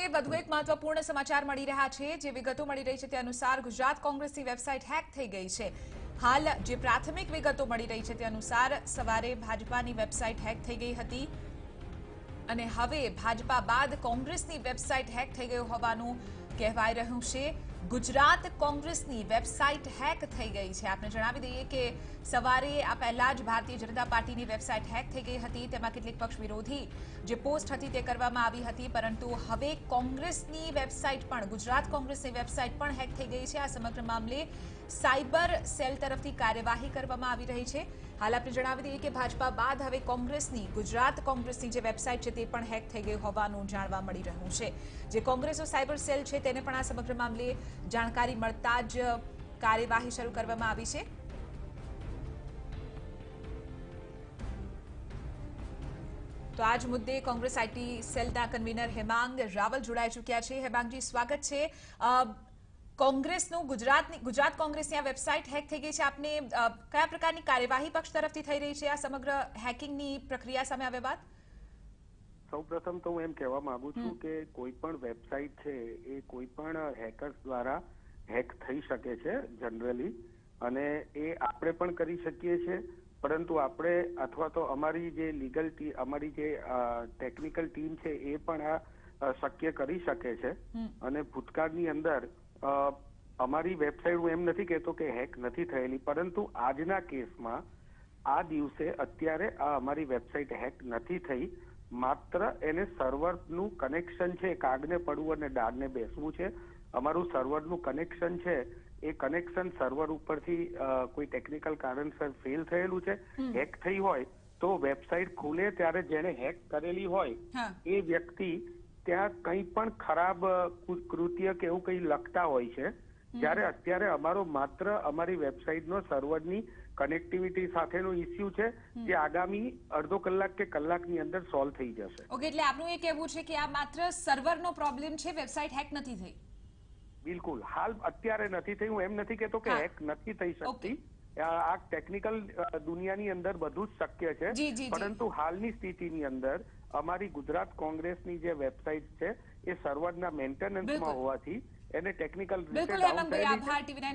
કે વધુ એક મહત્વપૂર્ણ સમાચાર મળી રહ્યા છે। જે વિગતો મળી રહી છે તે અનુસાર ગુજરાત કોંગ્રેસની વેબસાઇટ હેક થઈ ગઈ છે। હાલ જે પ્રાથમિક વિગતો મળી રહી છે તે અનુસાર સવારે ભાજપાની વેબસાઇટ હેક થઈ ગઈ હતી અને હવે ભાજપા બાદ કોંગ્રેસની વેબસાઇટ હેક થઈ ગઈ હોવાનું કહેવાઈ રહ્યું છે। ગુજરાત કોંગ્રેસની વેબસાઇટ હેક થઈ ગઈ છે। આપને જણાવી દઈએ કે સવારે આ પહેલા જ ભારતીય જનતા પાર્ટીની વેબસાઇટ હેક થઈ ગઈ હતી। તેમાં કેટલીક પક્ષ વિરોધી જે પોસ્ટ હતી તે કરવામાં આવી હતી, પરંતુ હવે કોંગ્રેસની વેબસાઇટ પણ ગુજરાત કોંગ્રેસની વેબસાઇટ પણ હેક થઈ ગઈ છે। આ સમગ્ર મામલે સાયબર સેલ તરફથી કાર્યવાહી કરવામાં આવી રહી છે। હાલ આપણે જણાવી દઈએ કે ભાજપા બાદ હવે કોંગ્રેસની ગુજરાત કોંગ્રેસની જે વેબસાઇટ છે તે પણ હેક થઈ ગઈ હોવાનું જાણવા મળી રહ્યું છે। જે કોંગ્રેસનો સાયબર સેલ છે તેને પણ આ સમગ્ર મામલે જાણકારી મળતા જ કાર્યવાહી શરૂ કરવામાં આવી છે। તો આજ મુદ્દે કોંગ્રેસ આઈટી સેલના કન્વીનર હેમાંગ રાવલ જોડાઈ ચૂક્યા છે। હેમાંગજી, સ્વાગત છે। કોંગ્રેસનું ગુજરાત કોંગ્રેસની આ વેબસાઇટ હેક થઈ ગઈ છે। આપને કયા પ્રકારની કાર્યવાહી પક્ષ તરફથી થઈ રહી છે આ સમગ્ર હેકિંગની પ્રક્રિયા સામે આવ્યા બાદ? સૌપ્રથમ તો હું એમ કહેવા માંગુ છું કે કોઈ પણ વેબસાઇટ છે એ કોઈ પણ હેકર્સ દ્વારા હેક થઈ શકે છે જનરલી, અને એ આપણે પણ કરી શકીએ છીએ, પરંતુ આપણે અથવા તો અમારી જે લીગલ ટીમ, અમારી જે ટેકનિકલ ટીમ છે એ પણ આ શક્ય કરી શકે છે। અને ભૂતકાળની અંદર અમારી વેબસાઇટ, હું એમ નથી કહેતો કે હેક નથી થયેલી, પરંતુ આજના કેસમાં આ દિવસે અત્યારે આ અમારી વેબસાઇટ હેક નથી થઈ। માત્ર એને સર્વરનું કનેક્શન છે, કાગને પડવું અને ડાળને બેસવું છે। અમારું સર્વરનું કનેક્શન છે એ કનેક્શન સર્વર ઉપરથી કોઈ ટેકનિકલ કારણસર ફેલ થયેલું છે। હેક થઈ હોય તો વેબસાઇટ ખુલે ત્યારે જેને હેક કરેલી હોય એ વ્યક્તિ ત્યાં કંઈ પણ ખરાબ કૃત્ય કે એવું કંઈ લખતા હોય છે, જ્યારે અત્યારે અમારો માત્ર અમારી વેબસાઇટનો સર્વરની કનેક્ટિવિટી સાથેનો ઇસ્યુ છે, જે આગામી અડધો કલાક કે કલાકની અંદર સોલ્વ થઈ જશે। ઓકે, એટલે આપનું એ કહેવું છે કે આ માત્ર સર્વરનો પ્રોબ્લેમ છે, વેબસાઇટ હેક નથી થઈ? બિલકુલ, હાલ અત્યારે નથી થઈ। હું એમ નથી કહેતો કે હેક નથી થઈ શકતી, આ ટેકનિકલ દુનિયાની અંદર બધું જ શક્ય છે, પરંતુ હાલની સ્થિતિની અંદર અમારી ગુજરાત કોંગ્રેસની જે વેબસાઇટ છે એ સર્વરના મેન્ટેનન્સમાં હોવાથી એને ટેકનિકલ રીતે ડાઉન થયેલી છે।